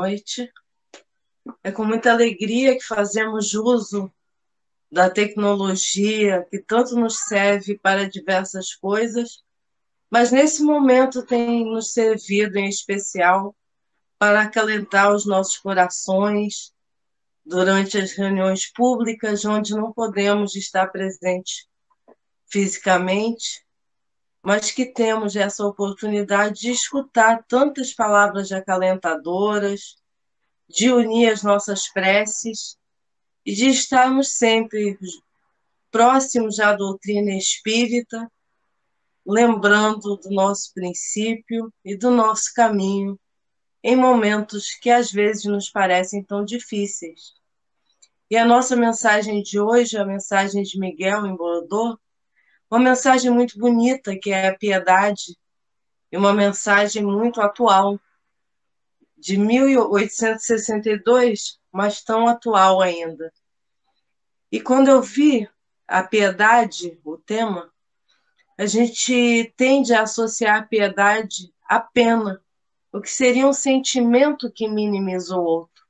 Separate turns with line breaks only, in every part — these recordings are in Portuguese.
noite. É com muita alegria que fazemos uso da tecnologia, que tanto nos serve para diversas coisas, mas nesse momento tem nos servido em especial para acalentar os nossos corações durante as reuniões públicas, onde não podemos estar presentes fisicamente, mas que temos essa oportunidade de escutar tantas palavras acalentadoras, de unir as nossas preces e de estarmos sempre próximos à doutrina espírita, lembrando do nosso princípio e do nosso caminho em momentos que às vezes nos parecem tão difíceis. E a nossa mensagem de hoje, a mensagem de Miguel em Bordeaux, uma mensagem muito bonita, que é a piedade, e uma mensagem muito atual, de 1862, mas tão atual ainda. E quando eu vi a piedade, o tema, a gente tende a associar a piedade à pena, o que seria um sentimento que minimiza o outro.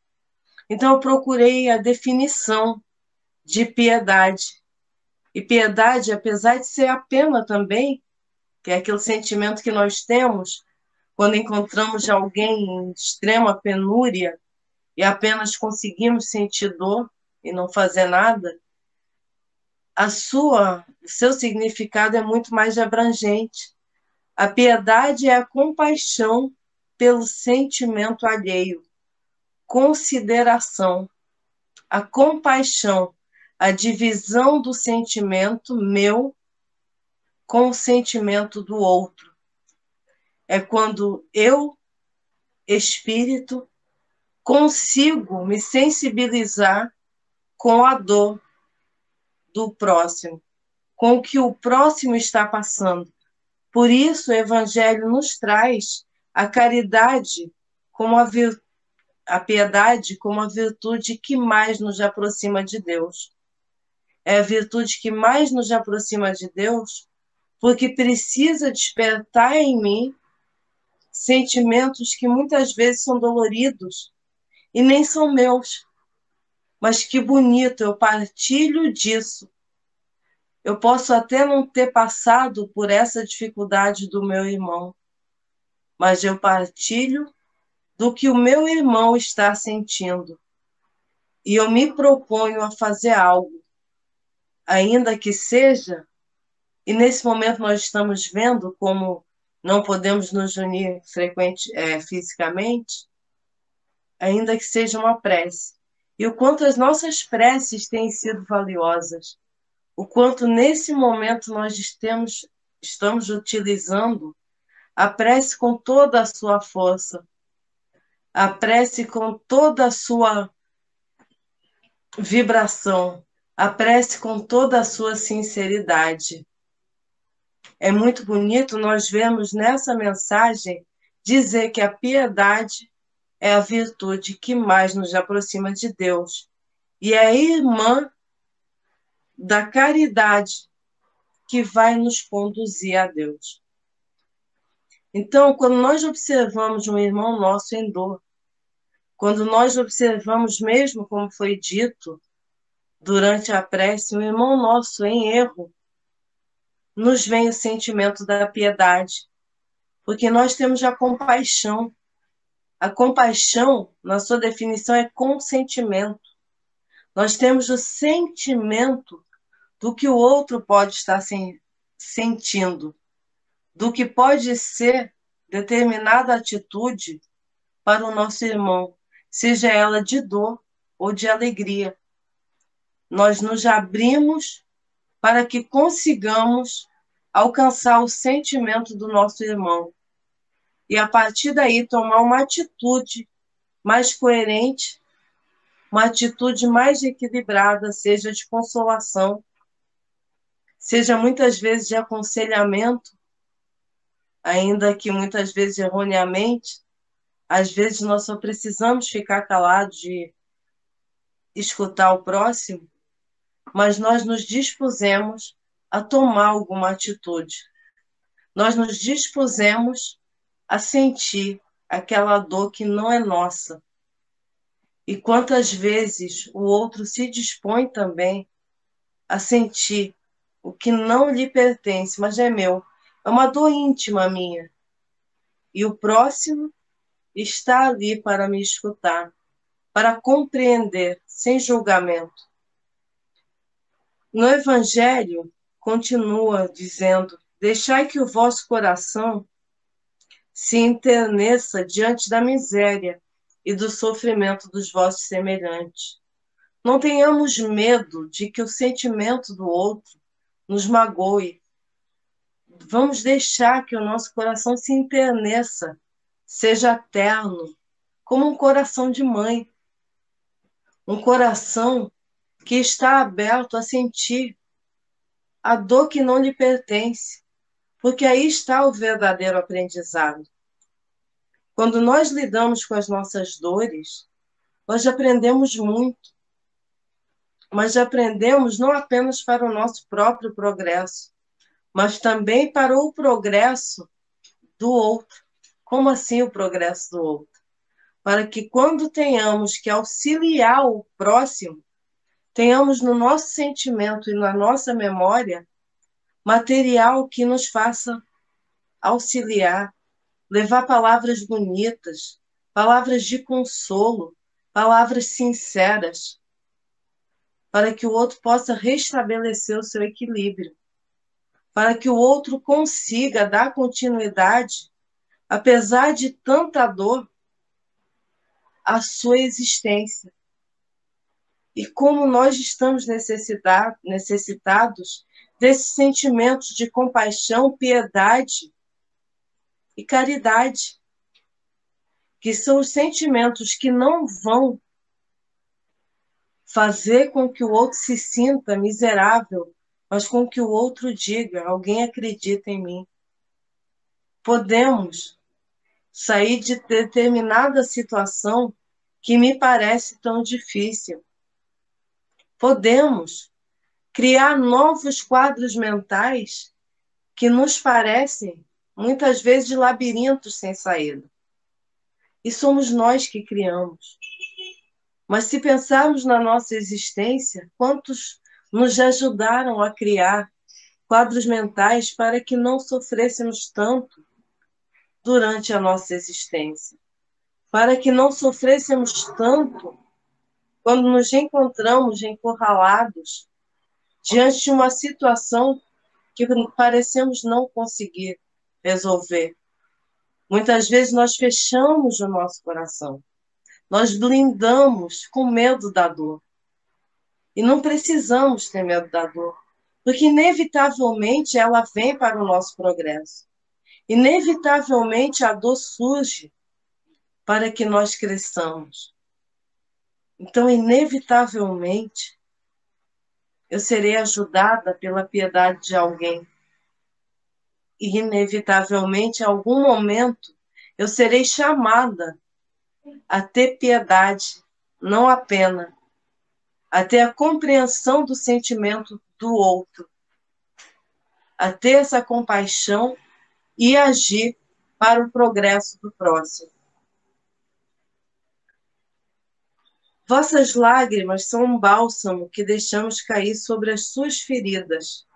Então eu procurei a definição de piedade. E piedade, apesar de ser a pena também, que é aquele sentimento que nós temos quando encontramos alguém em extrema penúria e apenas conseguimos sentir dor e não fazer nada, o seu significado é muito mais abrangente. A piedade é a compaixão pelo sentimento alheio, consideração, a compaixão, a divisão do sentimento meu com o sentimento do outro. É quando eu, espírito, consigo me sensibilizar com a dor do próximo, com o que o próximo está passando. Por isso, o Evangelho nos traz a caridade como a piedade como a virtude que mais nos aproxima de Deus. É a virtude que mais nos aproxima de Deus, porque precisa despertar em mim sentimentos que muitas vezes são doloridos e nem são meus. Mas que bonito, eu partilho disso. Eu posso até não ter passado por essa dificuldade do meu irmão, mas eu partilho do que o meu irmão está sentindo. E eu me proponho a fazer algo, ainda que seja, e nesse momento nós estamos vendo como não podemos nos unir fisicamente, ainda que seja uma prece. E o quanto as nossas preces têm sido valiosas, o quanto nesse momento nós estamos utilizando a prece com toda a sua força, a prece com toda a sua vibração, a prece com toda a sua sinceridade. É muito bonito nós vermos nessa mensagem dizer que a piedade é a virtude que mais nos aproxima de Deus e é a irmã da caridade que vai nos conduzir a Deus. Então, quando nós observamos um irmão nosso em dor, quando nós observamos, mesmo como foi dito durante a prece, um irmão nosso em erro, nos vem o sentimento da piedade, porque nós temos a compaixão. A compaixão, na sua definição, é consentimento. Nós temos o sentimento do que o outro pode estar sentindo, do que pode ser determinada atitude para o nosso irmão, seja ela de dor ou de alegria. Nós nos abrimos para que consigamos alcançar o sentimento do nosso irmão e, a partir daí, tomar uma atitude mais coerente, uma atitude mais equilibrada, seja de consolação, seja muitas vezes de aconselhamento, ainda que muitas vezes erroneamente. Às vezes nós só precisamos ficar calados de escutar o próximo, mas nós nos dispusemos a tomar alguma atitude. Nós nos dispusemos a sentir aquela dor que não é nossa, E quantas vezes o outro se dispõe também a sentir o que não lhe pertence, mas é meu. É uma dor íntima minha. E o próximo está ali para me escutar, para compreender, sem julgamento. No Evangelho, continua dizendo: deixai que o vosso coração se enterneça diante da miséria e do sofrimento dos vossos semelhantes. Não tenhamos medo de que o sentimento do outro nos magoe. Vamos deixar que o nosso coração se enterneça, seja terno, como um coração de mãe, um coração que está aberto a sentir a dor que não lhe pertence, porque aí está o verdadeiro aprendizado. Quando nós lidamos com as nossas dores, nós aprendemos muito, mas aprendemos não apenas para o nosso próprio progresso, mas também para o progresso do outro. Como assim o progresso do outro? Para que quando tenhamos que auxiliar o próximo, tenhamos no nosso sentimento e na nossa memória material que nos faça auxiliar, levar palavras bonitas, palavras de consolo, palavras sinceras, para que o outro possa restabelecer o seu equilíbrio, para que o outro consiga dar continuidade, apesar de tanta dor, à sua existência. E como nós estamos necessitados desses sentimentos de compaixão, piedade e caridade, que são os sentimentos que não vão fazer com que o outro se sinta miserável, mas com que o outro diga: alguém acredita em mim. Podemos sair de determinada situação que me parece tão difícil. Podemos criar novos quadros mentais que nos parecem, muitas vezes, labirintos sem saída. E somos nós que criamos. Mas se pensarmos na nossa existência, quantos nos ajudaram a criar quadros mentais para que não sofrêssemos tanto durante a nossa existência? Para que não sofrêssemos tanto quando nos encontramos encurralados diante de uma situação que parecemos não conseguir resolver. Muitas vezes nós fechamos o nosso coração, nós blindamos com medo da dor. E não precisamos ter medo da dor, porque inevitavelmente ela vem para o nosso progresso. Inevitavelmente a dor surge para que nós cresçamos. Então, inevitavelmente, eu serei ajudada pela piedade de alguém. E, inevitavelmente, em algum momento, eu serei chamada a ter piedade, não a pena, a ter a compreensão do sentimento do outro, a ter essa compaixão e agir para o progresso do próximo. Vossas lágrimas são um bálsamo que deixamos cair sobre as suas feridas,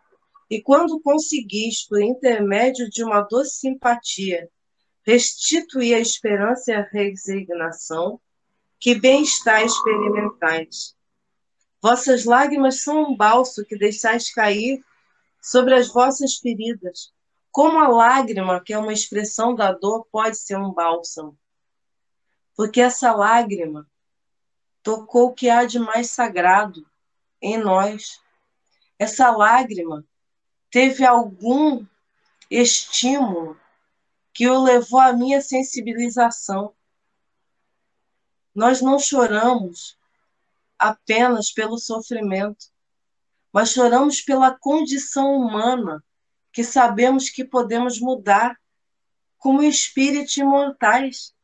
e quando conseguis, por intermédio de uma doce simpatia, restituir a esperança e a resignação, que bem-estar experimentais. Vossas lágrimas são um bálsamo que deixais cair sobre as vossas feridas. Como a lágrima, que é uma expressão da dor, pode ser um bálsamo? Porque essa lágrima tocou o que há de mais sagrado em nós. Essa lágrima teve algum estímulo que o levou à minha sensibilização. Nós não choramos apenas pelo sofrimento, mas choramos pela condição humana que sabemos que podemos mudar como espíritos imortais.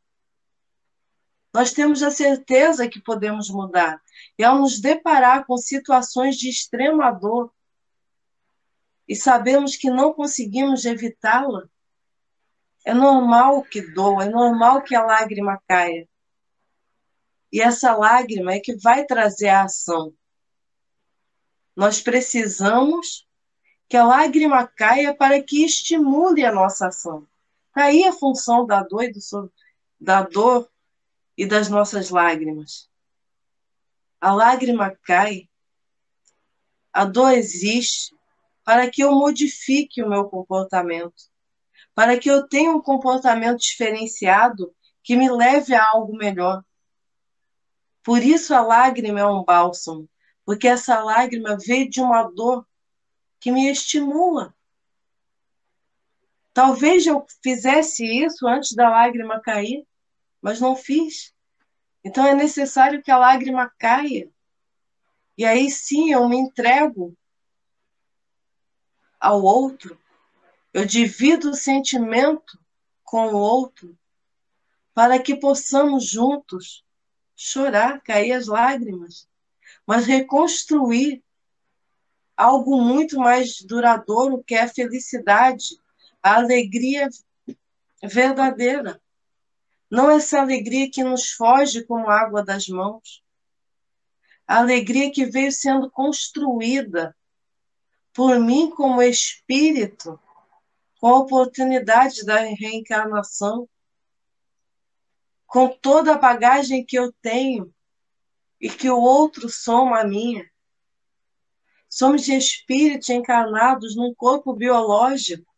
Nós temos a certeza que podemos mudar. E ao nos deparar com situações de extrema dor e sabemos que não conseguimos evitá-la, é normal que doa, é normal que a lágrima caia. E essa lágrima é que vai trazer a ação. Nós precisamos que a lágrima caia para que estimule a nossa ação. Aí a função da dor e das nossas lágrimas. A lágrima cai, a dor existe para que eu modifique o meu comportamento, para que eu tenha um comportamento diferenciado que me leve a algo melhor. Por isso a lágrima é um bálsamo, porque essa lágrima veio de uma dor que me estimula. Talvez eu fizesse isso antes da lágrima cair, mas não fiz. Então é necessário que a lágrima caia. E aí sim eu me entrego ao outro, eu divido o sentimento com o outro, para que possamos juntos chorar, cair as lágrimas, mas reconstruir algo muito mais duradouro, que é a felicidade, a alegria verdadeira. Não essa alegria que nos foge como água das mãos. A alegria que veio sendo construída por mim como espírito, com a oportunidade da reencarnação, com toda a bagagem que eu tenho e que o outro soma a minha. Somos de espíritos encarnados num corpo biológico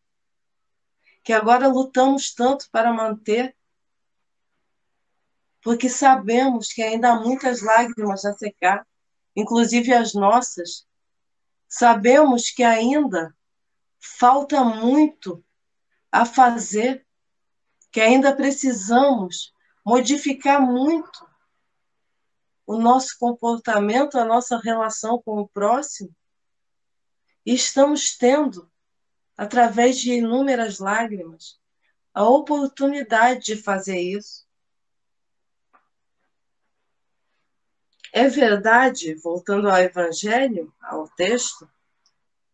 que agora lutamos tanto para manter, porque sabemos que ainda há muitas lágrimas a secar, inclusive as nossas. Sabemos que ainda falta muito a fazer, que ainda precisamos modificar muito o nosso comportamento, a nossa relação com o próximo, e estamos tendo, através de inúmeras lágrimas, a oportunidade de fazer isso. É verdade, voltando ao Evangelho, ao texto,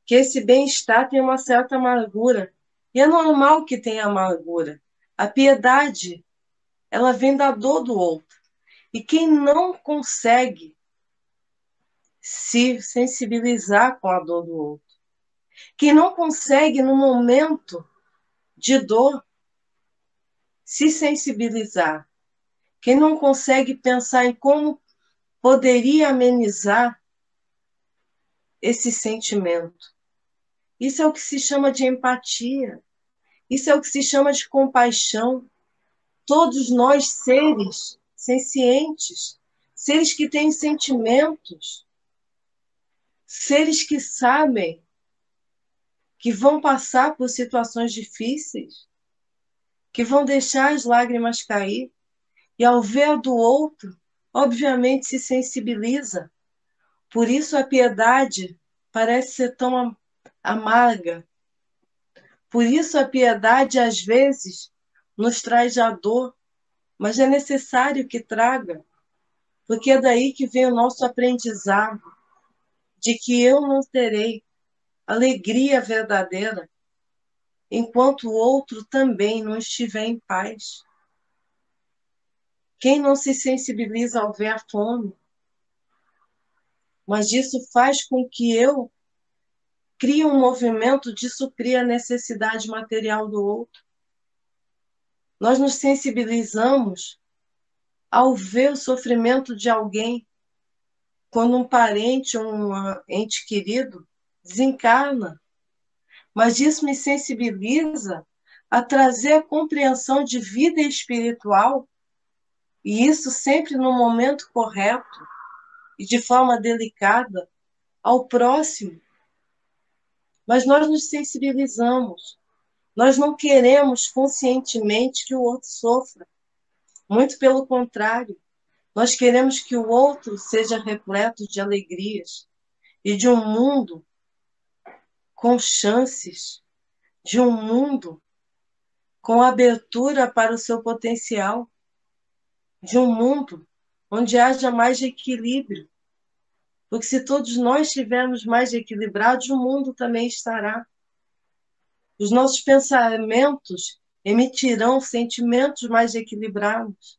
que esse bem-estar tem uma certa amargura. E é normal que tenha amargura. A piedade, ela vem da dor do outro. E quem não consegue se sensibilizar com a dor do outro, quem não consegue, no momento de dor, se sensibilizar, quem não consegue pensar em como poderia amenizar esse sentimento. Isso é o que se chama de empatia. Isso é o que se chama de compaixão. Todos nós, seres sencientes, seres que têm sentimentos, seres que sabem que vão passar por situações difíceis, que vão deixar as lágrimas cair, e ao ver a do outro, obviamente se sensibiliza. Por isso a piedade parece ser tão amarga. Por isso a piedade, às vezes, nos traz a dor, mas é necessário que traga, porque é daí que vem o nosso aprendizado, de que eu não terei alegria verdadeira enquanto o outro também não estiver em paz. Quem não se sensibiliza ao ver a fome, mas isso faz com que eu crie um movimento de suprir a necessidade material do outro. Nós nos sensibilizamos ao ver o sofrimento de alguém, quando um parente ou um ente querido desencarna. Mas isso me sensibiliza a trazer a compreensão de vida espiritual, e isso sempre no momento correto e de forma delicada, ao próximo. Mas nós nos sensibilizamos. Nós não queremos conscientemente que o outro sofra. Muito pelo contrário. Nós queremos que o outro seja repleto de alegrias e de um mundo com chances, de um mundo com abertura para o seu potencial, de um mundo onde haja mais equilíbrio. Porque se todos nós estivermos mais equilibrados, o mundo também estará. Os nossos pensamentos emitirão sentimentos mais equilibrados.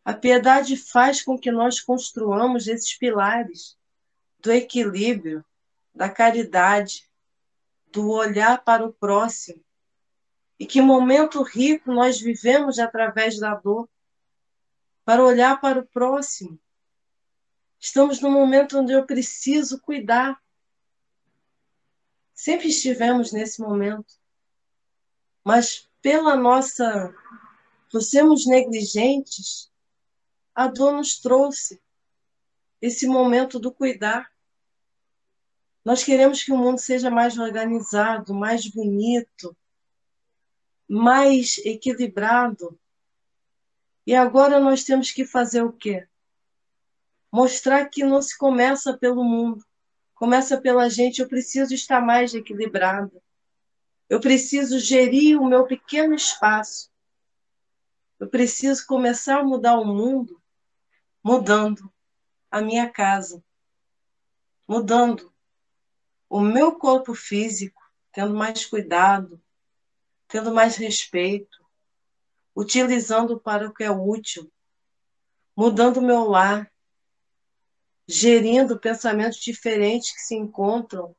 A piedade faz com que nós construamos esses pilares do equilíbrio, da caridade, do olhar para o próximo. E que momento rico nós vivemos através da dor, para olhar para o próximo. Estamos num momento onde eu preciso cuidar. Sempre estivemos nesse momento. Mas por sermos negligentes, a dor nos trouxe esse momento do cuidar. Nós queremos que o mundo seja mais organizado, mais bonito, mais equilibrado. E agora nós temos que fazer o quê? Mostrar que não se começa pelo mundo, começa pela gente. Eu preciso estar mais equilibrada. Eu preciso gerir o meu pequeno espaço. Eu preciso começar a mudar o mundo, mudando a minha casa, mudando o meu corpo físico, tendo mais cuidado, tendo mais respeito, utilizando para o que é útil, mudando o meu lar, gerindo pensamentos diferentes que se encontram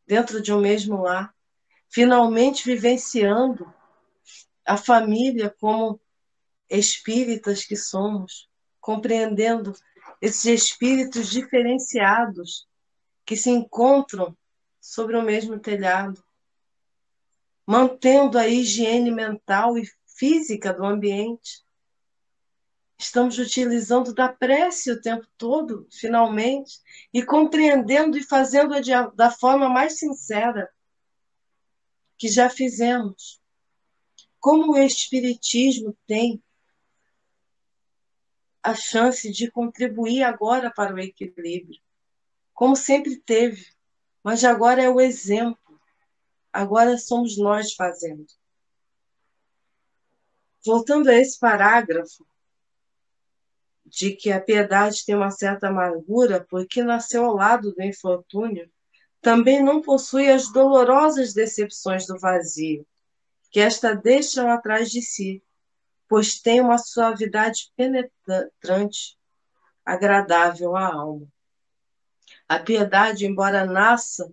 dentro de um mesmo lar, finalmente vivenciando a família como espíritas que somos, compreendendo esses espíritos diferenciados que se encontram sobre o mesmo telhado, mantendo a higiene mental e física do ambiente. Estamos utilizando da prece o tempo todo, finalmente, e compreendendo e fazendo da forma mais sincera que já fizemos. Como o Espiritismo tem a chance de contribuir agora para o equilíbrio, como sempre teve, mas agora é o exemplo, agora somos nós fazendo. Voltando a esse parágrafo, de que a piedade tem uma certa amargura porque nasceu ao lado do infortúnio, também não possui as dolorosas decepções do vazio, que esta deixam atrás de si, pois tem uma suavidade penetrante, agradável à alma. A piedade, embora nasça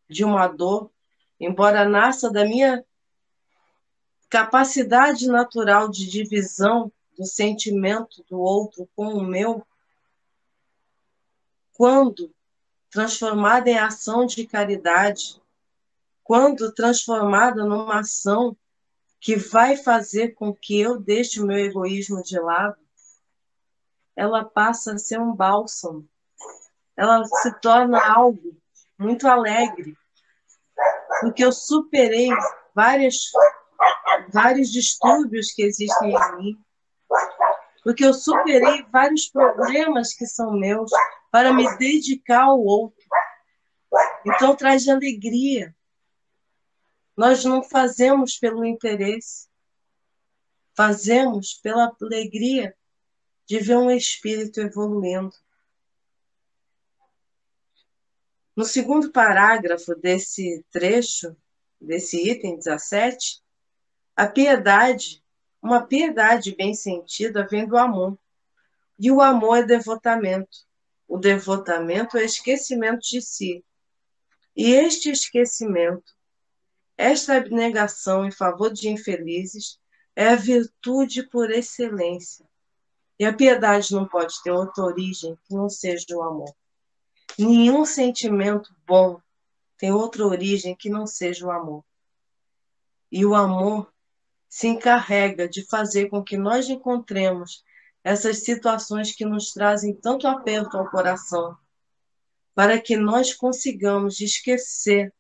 de uma dor, embora nasça da minha capacidade natural de divisão do sentimento do outro com o meu, quando transformada em ação de caridade, quando transformada numa ação que vai fazer com que eu deixe o meu egoísmo de lado, ela passa a ser um bálsamo. Ela se torna algo muito alegre, porque eu superei vários distúrbios que existem em mim, porque eu superei vários problemas que são meus para me dedicar ao outro. Então traz alegria. Nós não fazemos pelo interesse, fazemos pela alegria de ver um espírito evoluindo. No segundo parágrafo desse trecho, desse item 17, a piedade, uma piedade bem sentida vem do amor. E o amor é devotamento. O devotamento é esquecimento de si. E este esquecimento, esta abnegação em favor de infelizes, é a virtude por excelência. E a piedade não pode ter outra origem que não seja o amor. Nenhum sentimento bom tem outra origem que não seja o amor. E o amor se encarrega de fazer com que nós encontremos essas situações que nos trazem tanto aperto ao coração, para que nós consigamos esquecer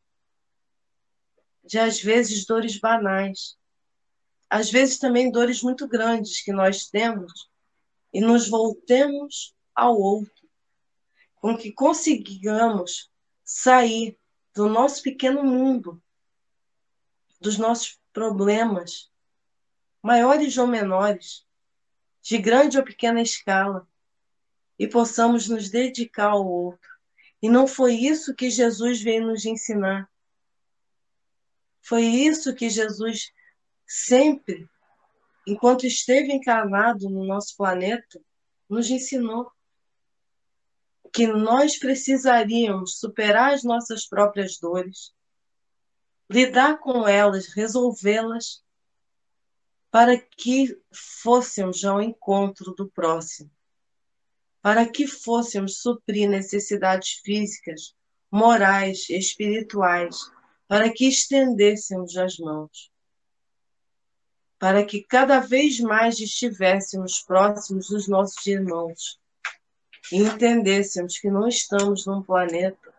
de, às vezes, dores banais, às vezes também dores muito grandes que nós temos, e nos voltemos ao outro, com que consigamos sair do nosso pequeno mundo, dos nossos problemas, maiores ou menores, de grande ou pequena escala, e possamos nos dedicar ao outro. E não foi isso que Jesus veio nos ensinar. Foi isso que Jesus sempre enquanto esteve encarnado no nosso planeta, nos ensinou que nós precisaríamos superar as nossas próprias dores, lidar com elas, resolvê-las, para que fôssemos ao encontro do próximo, para que fôssemos suprir necessidades físicas, morais, espirituais, para que estendêssemos as mãos, para que cada vez mais estivéssemos próximos dos nossos irmãos e entendêssemos que não estamos num planeta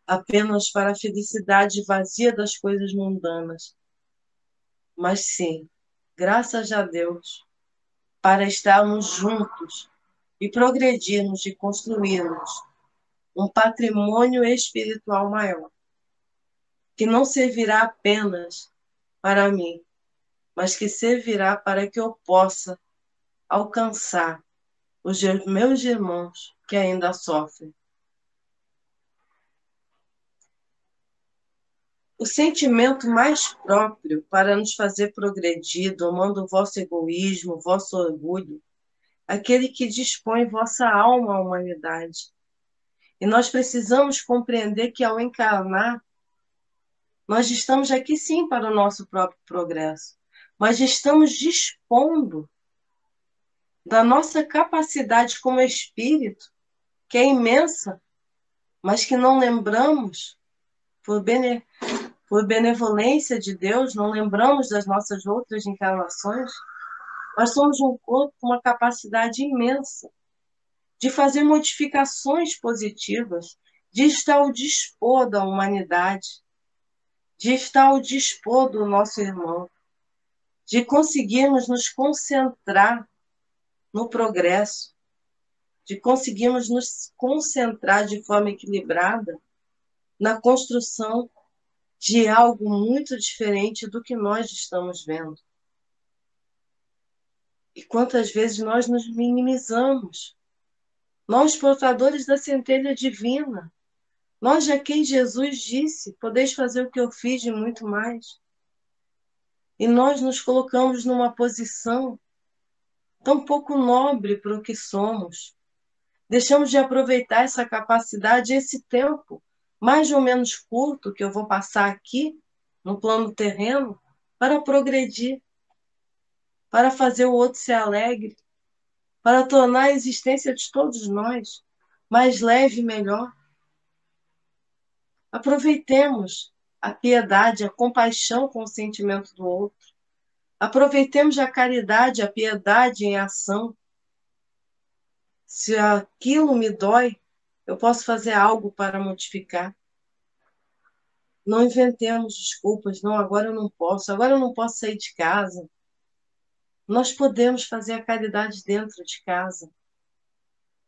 apenas para a felicidade vazia das coisas mundanas, mas sim, graças a Deus, para estarmos juntos e progredirmos e construirmos um patrimônio espiritual maior, que não servirá apenas para mim, mas que servirá para que eu possa alcançar os meus irmãos que ainda sofrem. O sentimento mais próprio para nos fazer progredir, domando o vosso egoísmo, o vosso orgulho, aquele que dispõe vossa alma à humanidade. E nós precisamos compreender que, ao encarnar, nós estamos aqui sim para o nosso próprio progresso, mas estamos dispondo da nossa capacidade como espírito, que é imensa, mas que não lembramos, por benevolência de Deus, não lembramos das nossas outras encarnações. Nós somos um corpo com uma capacidade imensa de fazer modificações positivas, de estar ao dispor da humanidade, de estar ao dispor do nosso irmão, de conseguirmos nos concentrar no progresso, de conseguirmos nos concentrar de forma equilibrada na construção de algo muito diferente do que nós estamos vendo. E quantas vezes nós nos minimizamos, nós portadores da centelha divina, nós a quem Jesus disse, podeis fazer o que eu fiz e muito mais. E nós nos colocamos numa posição tão pouco nobre para o que somos. Deixamos de aproveitar essa capacidade, esse tempo, mais ou menos curto, que eu vou passar aqui, no plano terreno, para progredir, para fazer o outro ser alegre, para tornar a existência de todos nós mais leve e melhor. Aproveitemos a piedade, a compaixão com o sentimento do outro. Aproveitemos a caridade, a piedade em ação. Se aquilo me dói, eu posso fazer algo para modificar. Não inventemos desculpas, não, agora eu não posso sair de casa. Nós podemos fazer a caridade dentro de casa.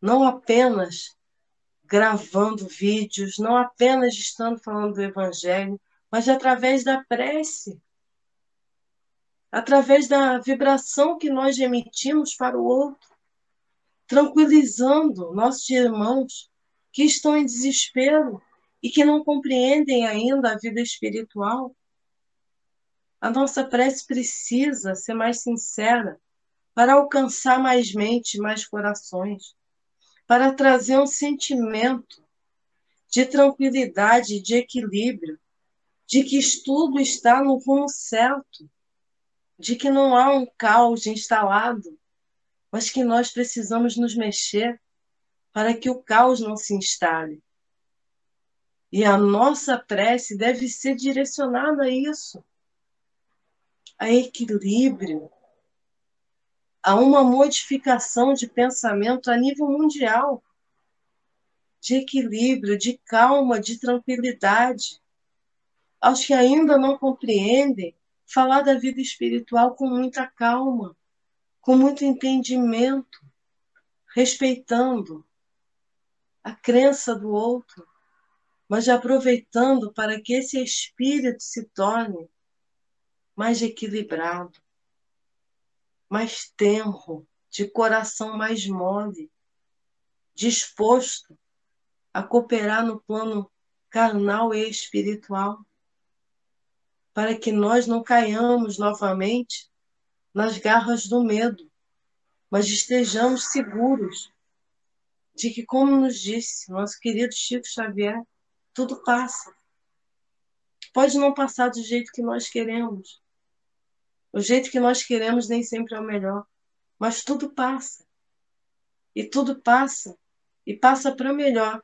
Não apenas gravando vídeos, não apenas estando falando do Evangelho, mas através da prece, através da vibração que nós emitimos para o outro, tranquilizando nossos irmãos que estão em desespero e que não compreendem ainda a vida espiritual. A nossa prece precisa ser mais sincera para alcançar mais mentes, mais corações, para trazer um sentimento de tranquilidade, de equilíbrio, de que tudo está no rumo certo, de que não há um caos instalado, mas que nós precisamos nos mexer para que o caos não se instale. E a nossa prece deve ser direcionada a isso, a equilíbrio, a uma modificação de pensamento a nível mundial, de equilíbrio, de calma, de tranquilidade. Aos que ainda não compreendem, falar da vida espiritual com muita calma, com muito entendimento, respeitando a crença do outro, mas aproveitando para que esse espírito se torne mais equilibrado, mais tenro, de coração mais mole, disposto a cooperar no plano carnal e espiritual, para que nós não caiamos novamente nas garras do medo, mas estejamos seguros de que, como nos disse nosso querido Chico Xavier, tudo passa. Pode não passar do jeito que nós queremos. O jeito que nós queremos nem sempre é o melhor, mas tudo passa. E tudo passa, e passa para melhor.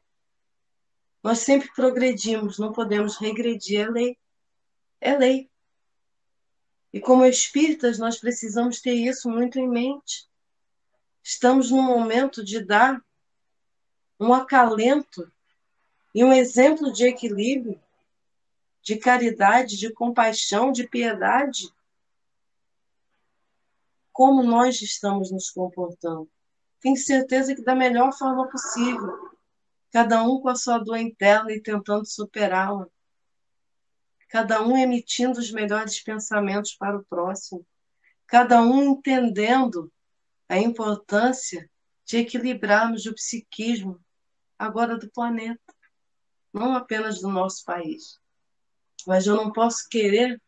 Nós sempre progredimos, não podemos regredir, é lei. É lei. E como espíritas, nós precisamos ter isso muito em mente. Estamos num momento de dar um acalento e um exemplo de equilíbrio, de caridade, de compaixão, de piedade. Como nós estamos nos comportando? Tenho certeza que da melhor forma possível, cada um com a sua dor interna e tentando superá-la, cada um emitindo os melhores pensamentos para o próximo, cada um entendendo a importância de equilibrarmos o psiquismo agora do planeta, não apenas do nosso país. Mas eu não posso querer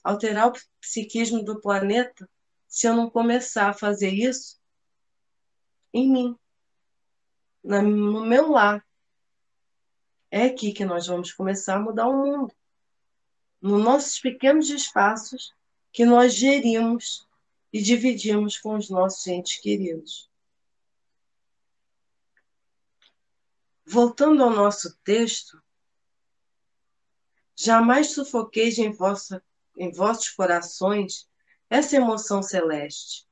alterar o psiquismo do planeta se eu não começar a fazer isso em mim, no meu lar. É aqui que nós vamos começar a mudar o mundo, nos nossos pequenos espaços que nós gerimos e dividimos com os nossos entes queridos. Voltando ao nosso texto, jamais sufoqueis em vossos corações essa emoção celeste.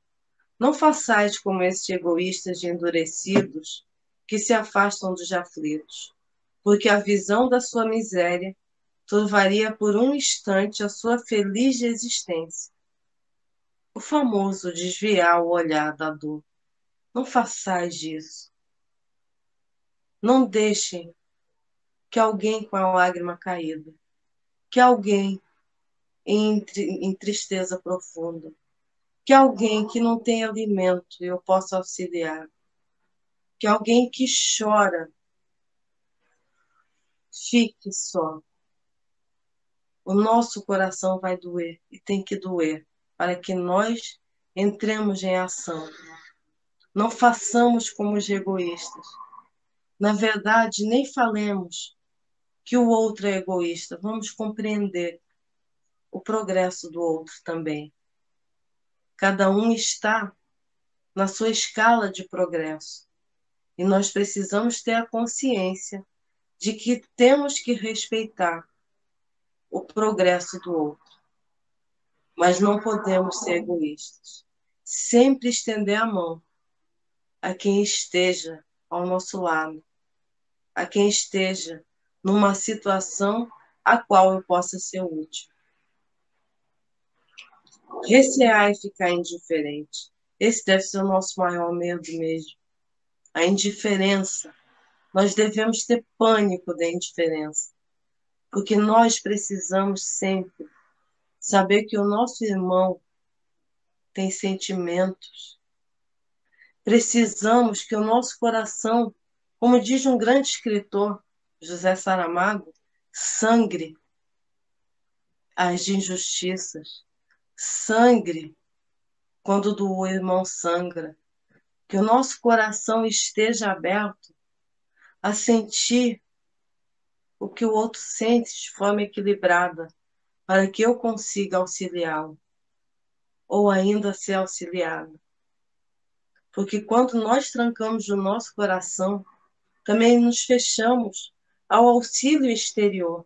Não façais como esses egoístas endurecidos que se afastam dos aflitos, porque a visão da sua miséria turvaria por um instante a sua feliz existência. O famoso desviar o olhar da dor. Não façais isso. Não deixem que alguém com a lágrima caída, que alguém em tristeza profunda, que alguém que não tem alimento eu possa auxiliar, que alguém que chora fique só. O nosso coração vai doer e tem que doer para que nós entremos em ação. Não façamos como os egoístas. Na verdade, nem falemos que o outro é egoísta. Vamos compreender o progresso do outro também. Cada um está na sua escala de progresso. E nós precisamos ter a consciência de que temos que respeitar o progresso do outro. Mas não podemos ser egoístas. Sempre estender a mão a quem esteja ao nosso lado, a quem esteja numa situação a qual eu possa ser útil. Recear e ficar indiferente. Esse deve ser o nosso maior medo mesmo. A indiferença. Nós devemos ter pânico da indiferença, porque nós precisamos sempre saber que o nosso irmão tem sentimentos. Precisamos que o nosso coração, como diz um grande escritor, José Saramago, sangre as injustiças, sangre quando do irmão sangra, que o nosso coração esteja aberto a sentir o que o outro sente de forma equilibrada, para que eu consiga auxiliá-lo, ou ainda ser auxiliado. Porque quando nós trancamos o nosso coração, também nos fechamos ao auxílio exterior.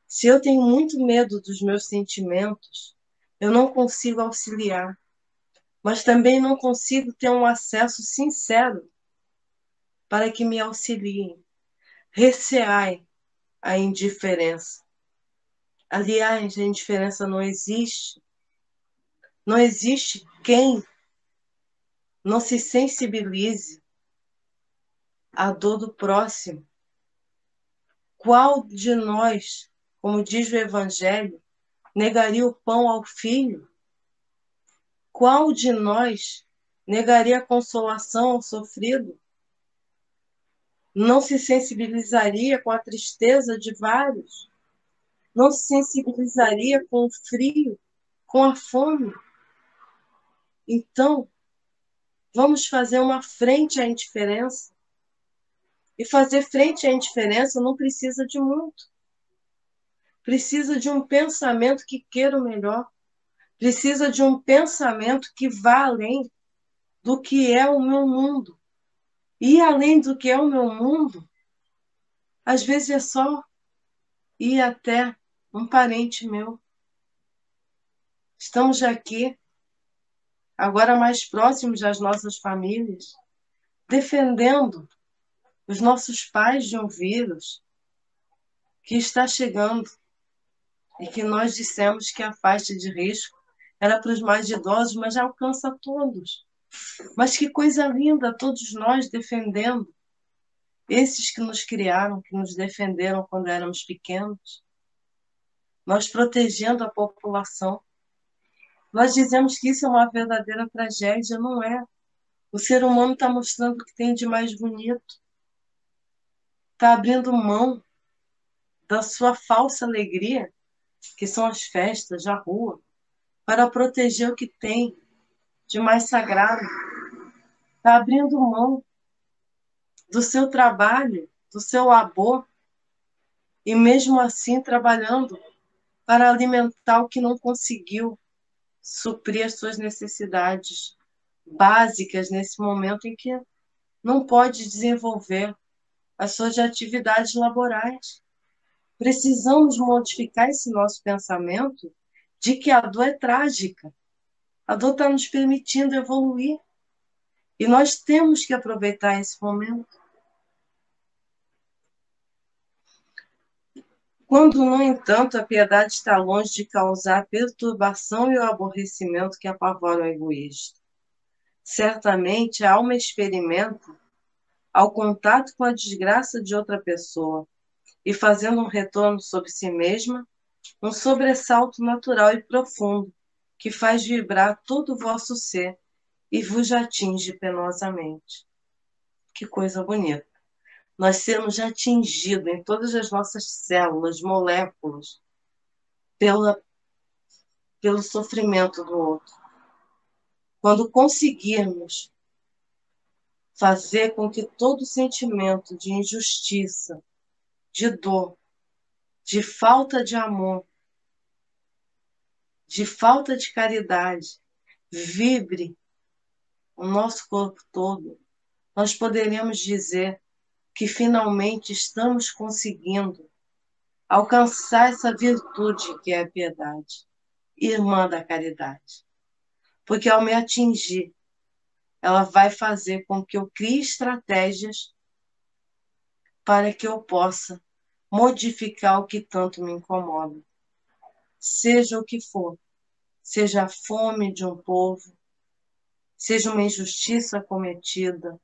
Se eu tenho muito medo dos meus sentimentos, eu não consigo auxiliar, mas também não consigo ter um acesso sincero para que me auxiliem. Receai a indiferença. Aliás, a indiferença não existe. Não existe quem não se sensibilize à dor do próximo. Qual de nós, como diz o Evangelho, negaria o pão ao filho? Qual de nós negaria a consolação ao sofrido? Não se sensibilizaria com a tristeza de vários? Não se sensibilizaria com o frio, com a fome? Então, vamos fazer uma frente à indiferença. E fazer frente à indiferença não precisa de muito. Precisa de um pensamento que queira o melhor. Precisa de um pensamento que vá além do que é o meu mundo. E além do que é o meu mundo, às vezes é só ir até um parente meu. Estamos aqui, agora mais próximos das nossas famílias, defendendo os nossos pais de um vírus que está chegando e que nós dissemos que a faixa de risco era para os mais idosos, mas já alcança todos. Mas que coisa linda, todos nós defendendo esses que nos criaram, que nos defenderam quando éramos pequenos, nós protegendo a população. Nós dizemos que isso é uma verdadeira tragédia, não é? O ser humano está mostrando o que tem de mais bonito, está abrindo mão da sua falsa alegria, que são as festas, a rua, para proteger o que tem de mais sagrado. Está abrindo mão do seu trabalho, do seu labor, e mesmo assim trabalhando para alimentar o que não conseguiu suprir as suas necessidades básicas nesse momento em que não pode desenvolver as suas atividades laborais. Precisamos modificar esse nosso pensamento de que a dor é trágica. A dor está nos permitindo evoluir. E nós temos que aproveitar esse momento. Quando, no entanto, a piedade está longe de causar a perturbação e o aborrecimento que apavoram o egoísta. Certamente a alma experimenta, ao contato com a desgraça de outra pessoa e fazendo um retorno sobre si mesma, um sobressalto natural e profundo que faz vibrar todo o vosso ser e vos atinge penosamente. Que coisa bonita! Nós sermos atingidos em todas as nossas células, moléculas, pelo sofrimento do outro. Quando conseguirmos fazer com que todo sentimento de injustiça, de dor, de falta de amor, de falta de caridade, vibre o nosso corpo todo, nós poderemos dizer que finalmente estamos conseguindo alcançar essa virtude que é a piedade, irmã da caridade. Porque ao me atingir, ela vai fazer com que eu crie estratégias para que eu possa modificar o que tanto me incomoda. Seja o que for, seja a fome de um povo, seja uma injustiça cometida,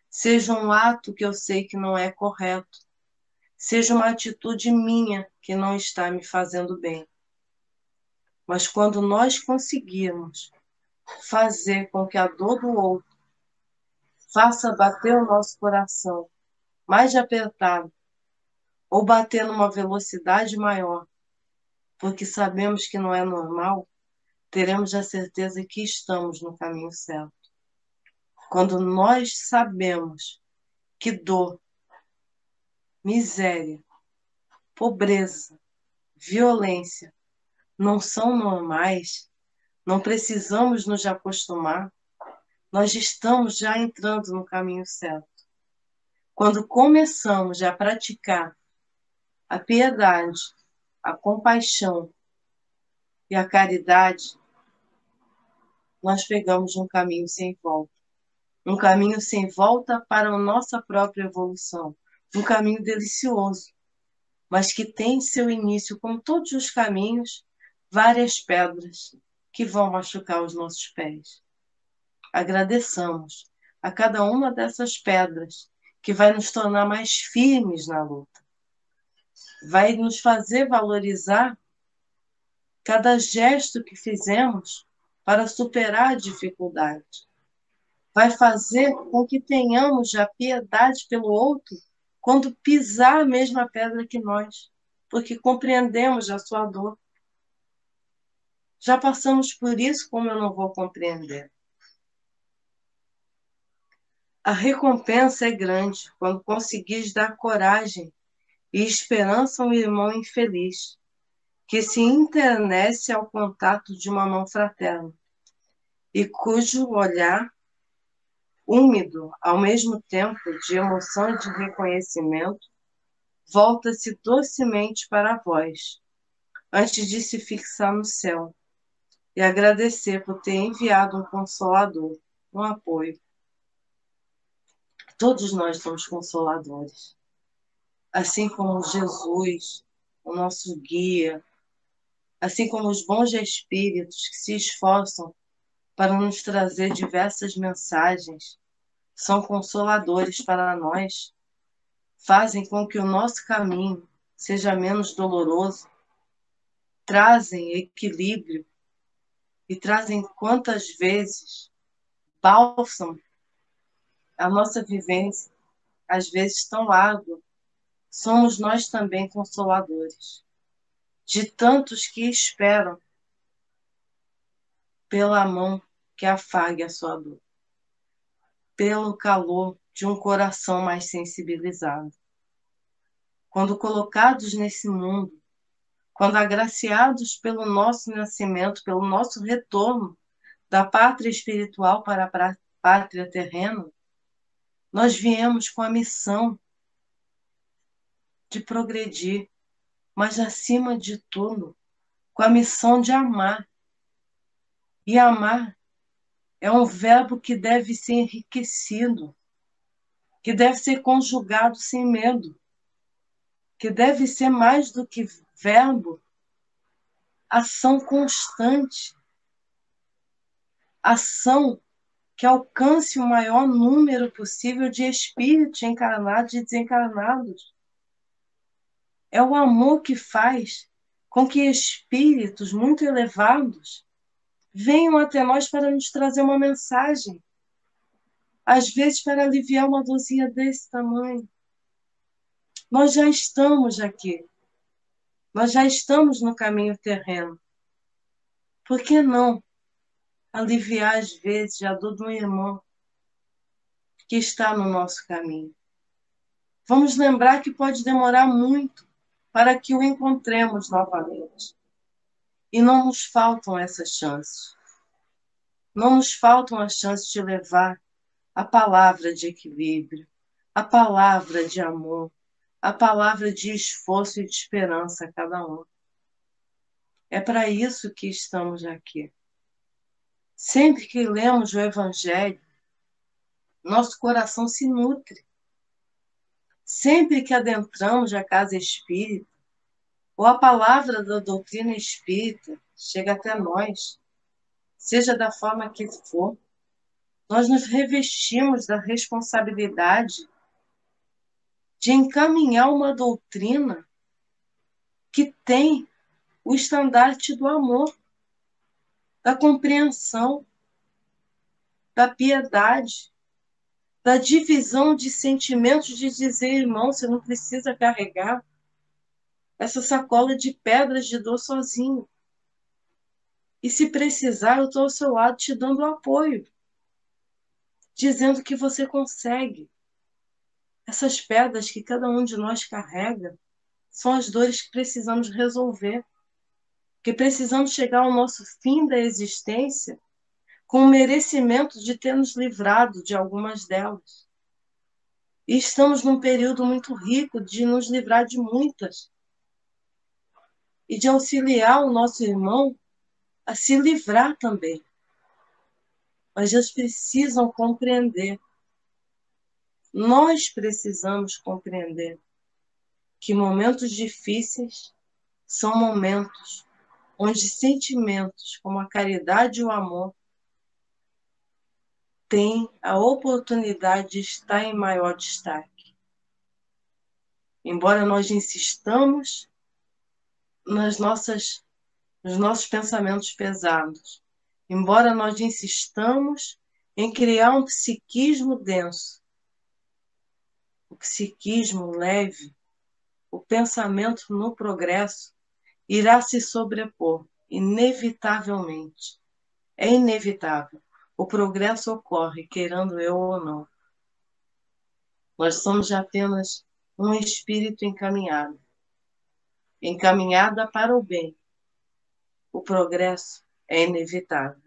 seja um ato que eu sei que não é correto, seja uma atitude minha que não está me fazendo bem. Mas quando nós conseguirmos fazer com que a dor do outro faça bater o nosso coração mais apertado ou bater numa velocidade maior, porque sabemos que não é normal, teremos a certeza que estamos no caminho certo. Quando nós sabemos que dor, miséria, pobreza, violência não são normais, não precisamos nos acostumar, nós estamos já entrando no caminho certo. Quando começamos a praticar a piedade, a compaixão e a caridade, nós pegamos um caminho sem volta. Um caminho sem volta para a nossa própria evolução. Um caminho delicioso, mas que tem seu início, como todos os caminhos, várias pedras que vão machucar os nossos pés. Agradeçamos a cada uma dessas pedras que vai nos tornar mais firmes na luta. Vai nos fazer valorizar cada gesto que fizemos para superar a dificuldade. Vai fazer com que tenhamos já piedade pelo outro quando pisar a mesma pedra que nós, porque compreendemos a sua dor. Já passamos por isso, como eu não vou compreender? A recompensa é grande quando conseguis dar coragem e esperança a um irmão infeliz, que se internece ao contato de uma mão fraterna, e cujo olhar, úmido ao mesmo tempo de emoção e de reconhecimento, volta-se docemente para vós, antes de se fixar no céu, e agradecer por ter enviado um consolador, um apoio. Todos nós somos consoladores. Assim como Jesus, o nosso guia, assim como os bons espíritos que se esforçam para nos trazer diversas mensagens, são consoladores para nós, fazem com que o nosso caminho seja menos doloroso, trazem equilíbrio e trazem quantas vezes bálsamo a nossa vivência, às vezes tão árdua, somos nós também consoladores, de tantos que esperam pela mão que afague a sua dor, pelo calor de um coração mais sensibilizado. Quando colocados nesse mundo, quando agraciados pelo nosso nascimento, pelo nosso retorno da pátria espiritual para a pátria terrena, nós viemos com a missão de progredir, mas acima de tudo, com a missão de amar. E amar é um verbo que deve ser enriquecido, que deve ser conjugado sem medo, que deve ser mais do que verbo, ação constante, ação que alcance o maior número possível de espíritos encarnados e desencarnados. É o amor que faz com que espíritos muito elevados venham até nós para nos trazer uma mensagem, às vezes para aliviar uma dorzinha desse tamanho. Nós já estamos aqui, nós já estamos no caminho terreno. Por que não aliviar, às vezes, a dor do irmão que está no nosso caminho? Vamos lembrar que pode demorar muito para que o encontremos novamente. E não nos faltam essas chances. Não nos faltam as chances de levar a palavra de equilíbrio, a palavra de amor, a palavra de esforço e de esperança a cada um. É para isso que estamos aqui. Sempre que lemos o Evangelho, nosso coração se nutre. Sempre que adentramos a casa espírita, ou a palavra da doutrina espírita chega até nós, seja da forma que for, nós nos revestimos da responsabilidade de encaminhar uma doutrina que tem o estandarte do amor, da compreensão, da piedade, da divisão de sentimentos, de dizer, irmão, você não precisa carregar essa sacola de pedras de dor sozinho. E se precisar, eu estou ao seu lado te dando apoio, dizendo que você consegue. Essas pedras que cada um de nós carrega são as dores que precisamos resolver, que precisamos chegar ao nosso fim da existência com o merecimento de ter nos livrado de algumas delas. E estamos num período muito rico de nos livrar de muitas e de auxiliar o nosso irmão a se livrar também. Mas eles precisam compreender. Nós precisamos compreender que momentos difíceis são momentos onde sentimentos como a caridade e o amor têm a oportunidade de estar em maior destaque. Embora nós insistamos nos nossos pensamentos pesados, embora nós insistamos em criar um psiquismo denso, o psiquismo leve, o pensamento no progresso irá se sobrepor, inevitavelmente. É inevitável. O progresso ocorre, querendo eu ou não. Nós somos apenas um espírito encaminhado, encaminhada para o bem. O progresso é inevitável.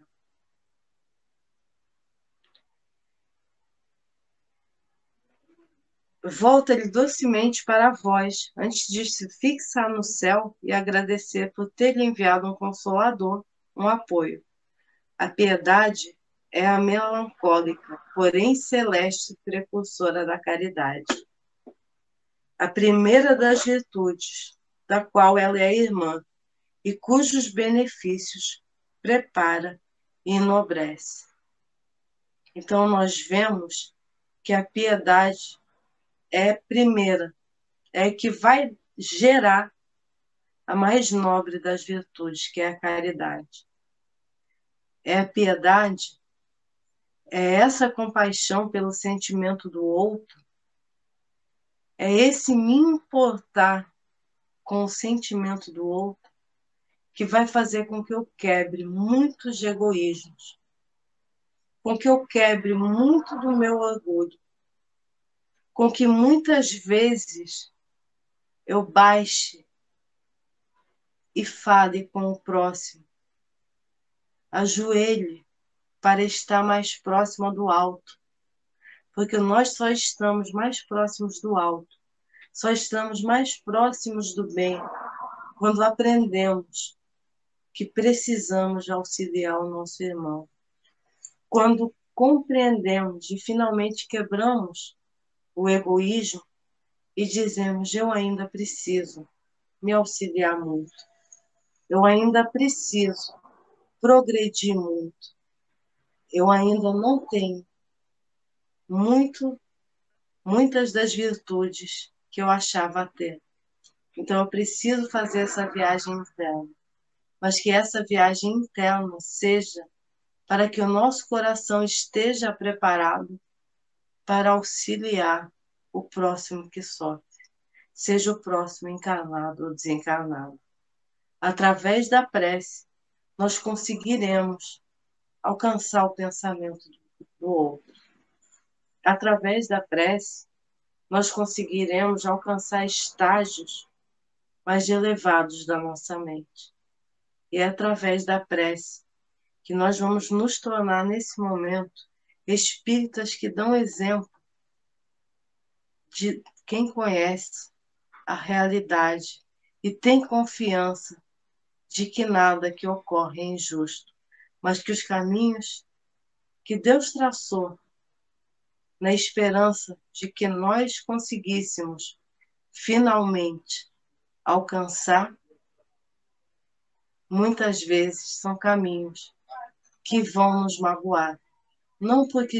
Volta-lhe docemente para a voz, antes de se fixar no céu e agradecer por ter lhe enviado um consolador, um apoio. A piedade é a melancólica, porém celeste precursora da caridade. A primeira das virtudes, da qual ela é irmã, e cujos benefícios prepara e enobrece. Então, nós vemos que a piedade é primeira, é que vai gerar a mais nobre das virtudes, que é a caridade. É a piedade, é essa compaixão pelo sentimento do outro, é esse me importar com o sentimento do outro que vai fazer com que eu quebre muitos egoísmos, com que eu quebre muito do meu orgulho, com que muitas vezes eu baixe e fale com o próximo, ajoelhe para estar mais próximo do alto, porque nós só estamos mais próximos do alto, só estamos mais próximos do bem quando aprendemos que precisamos auxiliar o nosso irmão. Quando compreendemos e finalmente quebramos o egoísmo e dizemos: eu ainda preciso me auxiliar muito, eu ainda preciso progredir muito, eu ainda não tenho muitas das virtudes que eu achava ter. Então eu preciso fazer essa viagem interna, mas que essa viagem interna seja para que o nosso coração esteja preparado para auxiliar o próximo que sofre, seja o próximo encarnado ou desencarnado. Através da prece, nós conseguiremos alcançar o pensamento do outro. Através da prece, nós conseguiremos alcançar estágios mais elevados da nossa mente. E é através da prece que nós vamos nos tornar, nesse momento, espíritas que dão exemplo de quem conhece a realidade e tem confiança de que nada que ocorre é injusto, mas que os caminhos que Deus traçou, na esperança de que nós conseguíssemos finalmente alcançar, muitas vezes são caminhos que vão nos magoar. Não porque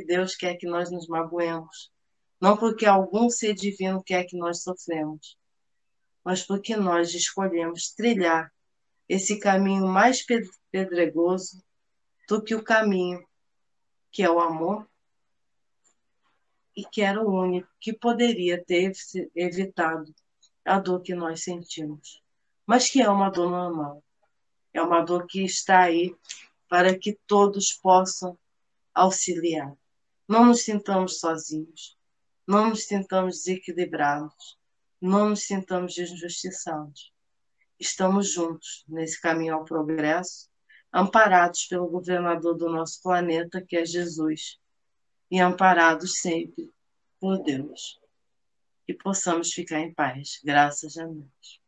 Deus quer que nós nos magoemos, não porque algum ser divino quer que nós sofremos, mas porque nós escolhemos trilhar esse caminho mais pedregoso do que o caminho que é o amor e que era o único que poderia ter evitado a dor que nós sentimos, mas que é uma dor normal, é uma dor que está aí para que todos possam auxiliar. Não nos sintamos sozinhos, não nos sintamos desequilibrados, não nos sintamos injustiçados. Estamos juntos nesse caminho ao progresso, amparados pelo governador do nosso planeta, que é Jesus, e amparados sempre por Deus. Que possamos ficar em paz, graças a Deus.